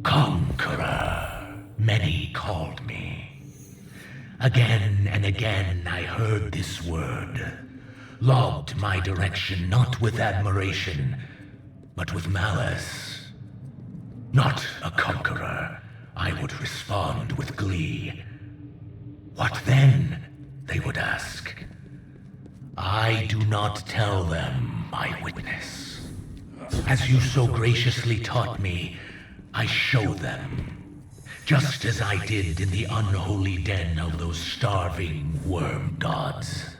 Conqueror, many called me. Again and again I heard this word, lobbed my direction not with admiration, but with malice. Not a conqueror, I would respond with glee. What then? They would ask. I do not tell them my witness. As you so graciously taught me, I show them, just as I did in the unholy den of those starving worm gods.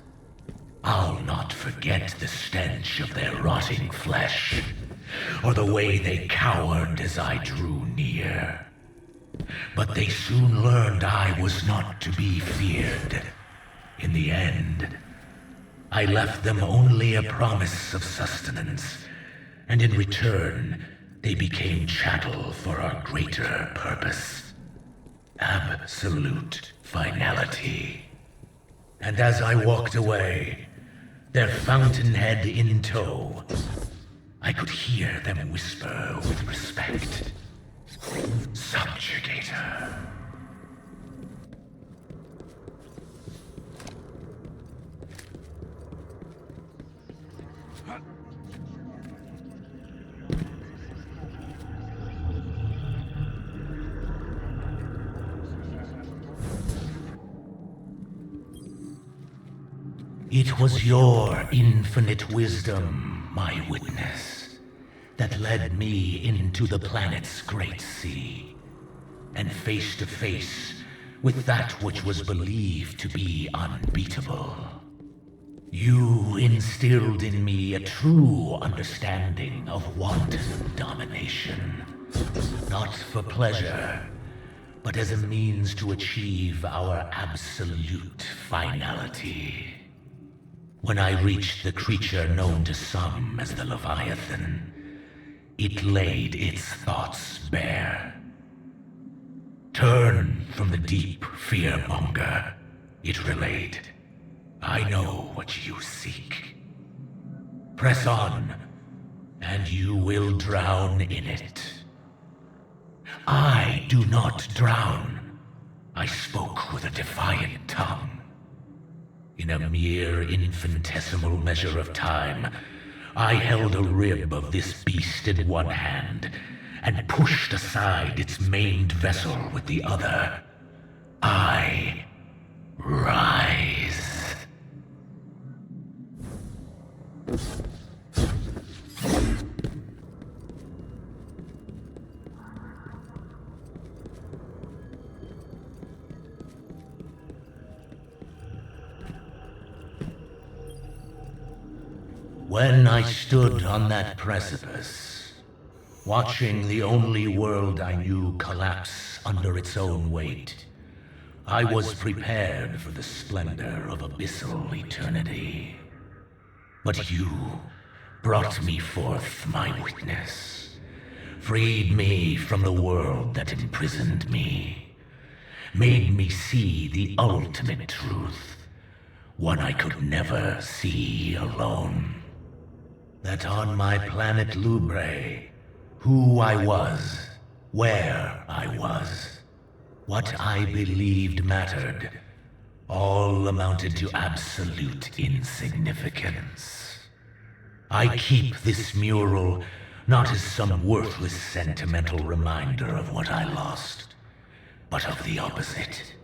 I'll not forget the stench of their rotting flesh, or the way they cowered as I drew near. But they soon learned I was not to be feared. In the end, I left them only a promise of sustenance, and in return, they became chattel for our greater purpose. Absolute finality. And as I walked away, their fountainhead in tow, I could hear them whisper with respect. Subjugator. It was your infinite wisdom, my witness, that led me into the planet's great sea, and face to face with that which was believed to be unbeatable. You instilled in me a true understanding of wanton domination, not for pleasure, but as a means to achieve our absolute finality. When I reached the creature known to some as the Leviathan, it laid its thoughts bare. Turn from the deep fearmonger, it relayed. I know what you seek. Press on, and you will drown in it. I do not drown. I spoke with a defiant tongue. In a mere infinitesimal measure of time, I held a rib of this beast in one hand and pushed aside its maimed vessel with the other. I rise. When I stood on that precipice, watching the only world I knew collapse under its own weight, I was prepared for the splendor of abyssal eternity. But you brought me forth, my witness, freed me from the world that imprisoned me, made me see the ultimate truth, one I could never see alone. That on my planet Lubre, who I was, where I was, what I believed mattered, all amounted to absolute insignificance. I keep this mural not as some worthless sentimental reminder of what I lost, but of the opposite,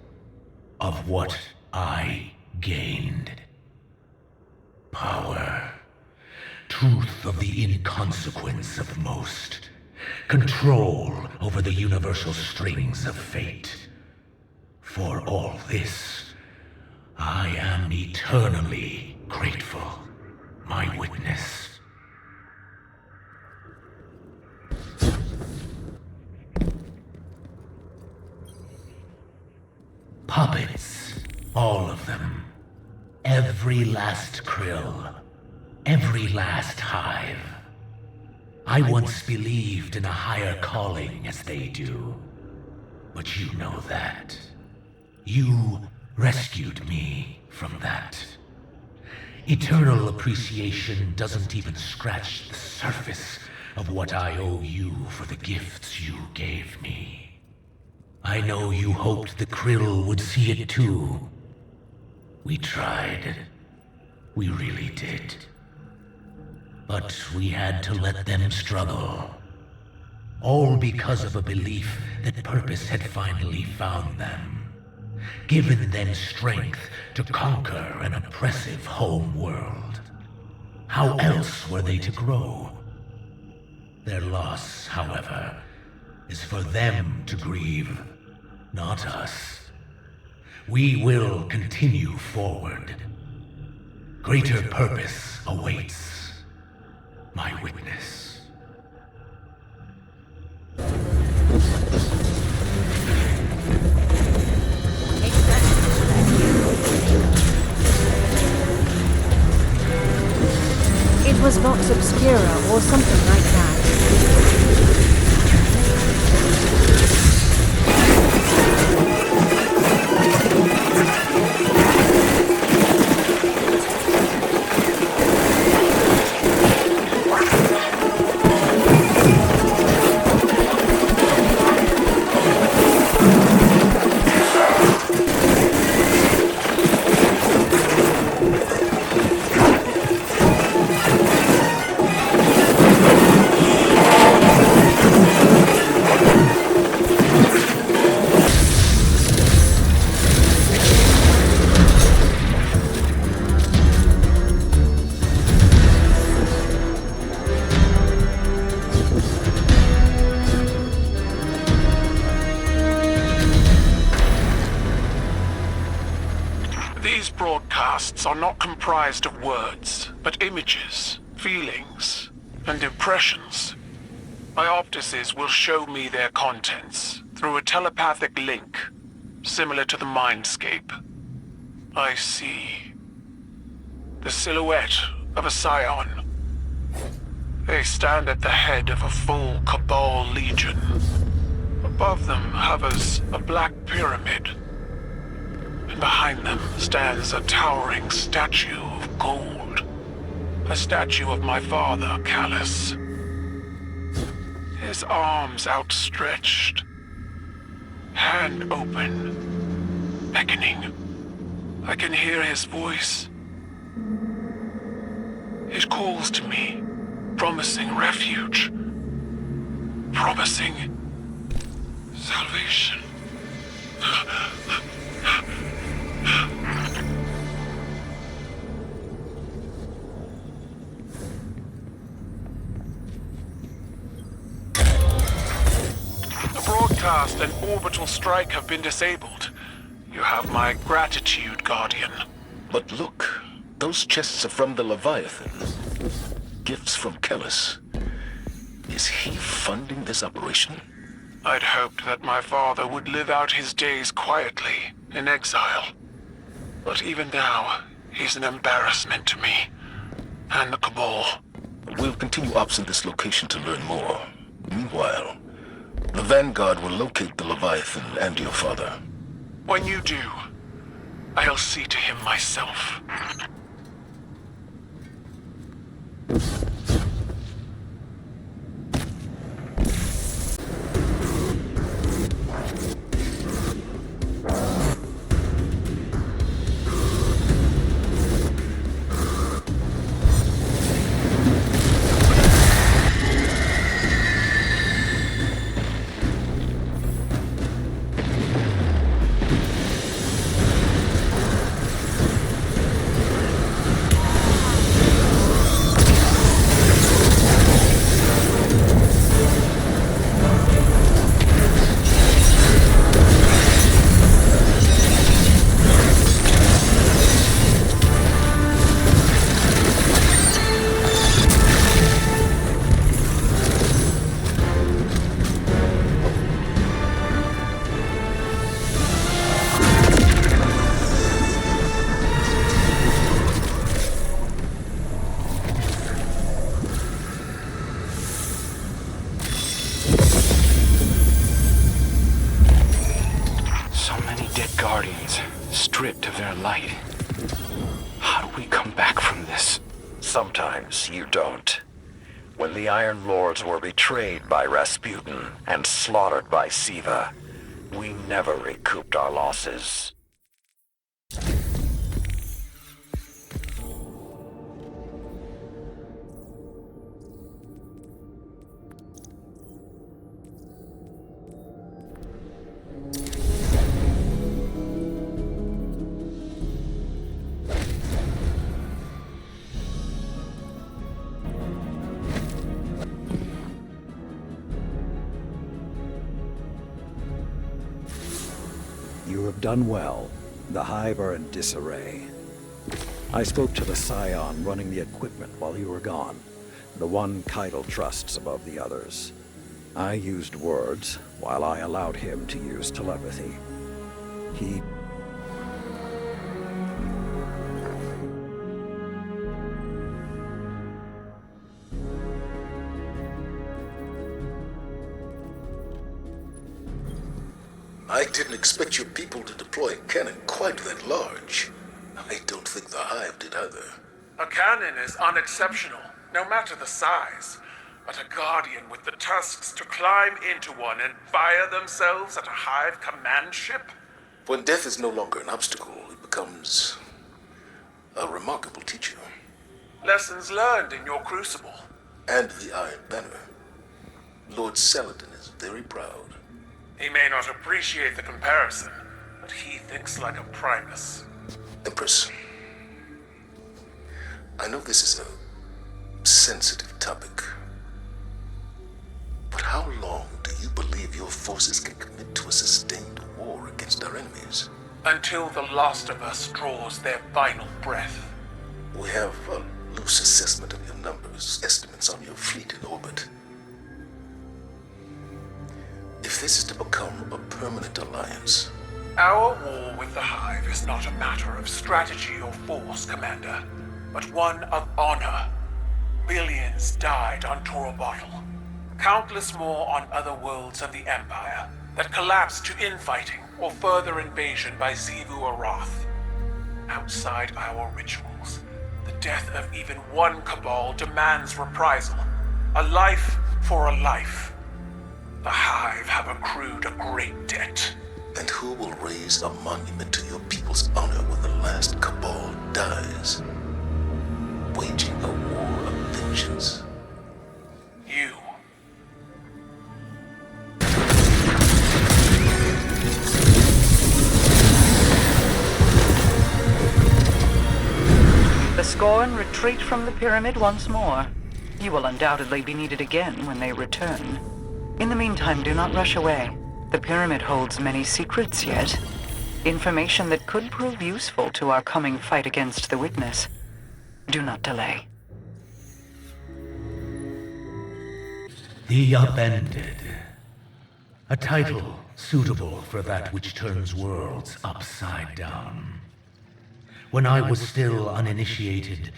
of what I gained. Power. Truth of the inconsequence of most. Control over the universal strings of fate. For all this, I am eternally grateful, my witness. Puppets, all of them. Every last krill. Every last hive. I once believed in a higher calling as they do. but you know that. You rescued me from that. Eternal appreciation doesn't even scratch the surface of what I owe you for the gifts you gave me. I know you hoped the Krill would see it too. We tried. We really did. But we had to let them struggle. All because of a belief that purpose had finally found them, given them strength to conquer an oppressive home world. How else were they to grow? Their loss, however, is for them to grieve, not us. We will continue forward. Greater purpose awaits, my witness. It was Vox Obscura or something like that. Are not comprised of words, but images, feelings, and impressions. My optices will show me their contents through a telepathic link, similar to the mindscape. I see the silhouette of a scion. They stand at the head of a full Cabal legion. Above them hovers a black pyramid. And behind them stands a towering statue of gold. A statue of my father, Callus. His arms outstretched. Hand open. Beckoning. I can hear his voice. It calls to me, promising refuge. Promising salvation. The broadcast and orbital strike have been disabled. You have my gratitude, Guardian. But look, those chests are from the Leviathan. Gifts from Callus. Is he funding this operation? I'd hoped that my father would live out his days quietly, in exile. But even now, he's an embarrassment to me. And the Cabal. We'll continue ops in this location to learn more. Meanwhile, the Vanguard will locate the Leviathan and your father. When you do, I'll see to him myself. dead guardians, stripped of their light. How do we come back from this? Sometimes you don't. When the Iron Lords were betrayed by Rasputin and slaughtered by Siva, we never recouped our losses. You have done well. The Hive are in disarray. I spoke to the Scion running the equipment while you were gone. The one Keitel trusts above the others. I used words, while I allowed him to use telepathy. He... I didn't expect your people to deploy a cannon quite that large. I don't think the Hive did either. A cannon is unexceptional, no matter the size. But a Guardian with the tusks to climb into one and fire themselves at a Hive command ship? When death is no longer an obstacle, it becomes a remarkable teacher. Lessons learned in your crucible. And the Iron Banner. Lord Saladin is very proud. He may not appreciate the comparison, but he thinks like a Primus. Empress, I know this is a sensitive topic, but how long do you believe your forces can commit to a sustained war against our enemies? Until the last of us draws their final breath. We have a loose assessment of your numbers, estimates on your fleet in orbit. If this is to become a permanent alliance... Our war with the Hive is not a matter of strategy or force, Commander, but one of honor. Billions died on Torobottle. Countless more on other worlds of the Empire that collapsed to infighting or further invasion by Xivu Arath. Outside our rituals, the death of even one Cabal demands reprisal. A life for a life. The Hive have accrued a great debt. And who will raise a monument to your people's honor when the last Cabal dies? Waging a war of vengeance. You. The Scorn retreat from the pyramid once more. You will undoubtedly be needed again when they return. In the meantime, do not rush away. The pyramid holds many secrets yet. Information that could prove useful to our coming fight against the Witness. Do not delay. The Upended. A title suitable for that which turns worlds upside down. When I was still uninitiated,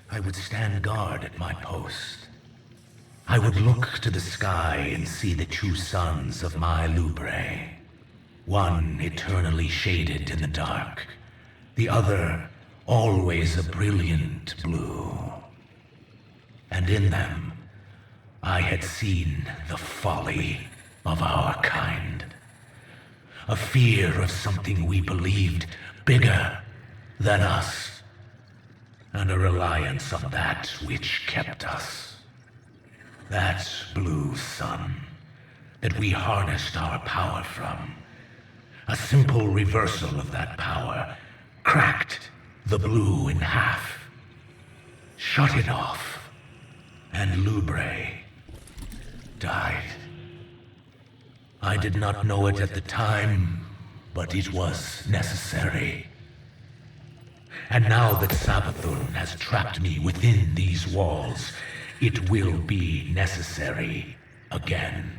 I would stand guard at my post. I would look to the sky and see the two suns of my Lubre. One eternally shaded in the dark, the other always a brilliant blue. And in them, I had seen the folly of our kind. A fear of something we believed bigger than us, and a reliance on that which kept us. That blue sun that we harnessed our power from. A simple reversal of that power cracked the blue in half, shut it off, and Lubre died. I did not know it at the time, but it was necessary. And now that Savathun has trapped me within these walls, it will be necessary again.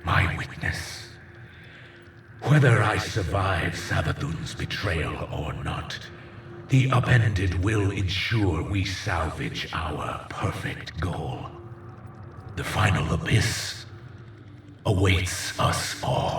My witness. Whether I survive Savathun's betrayal or not, the Upended will ensure we salvage our perfect goal. The final abyss awaits us all.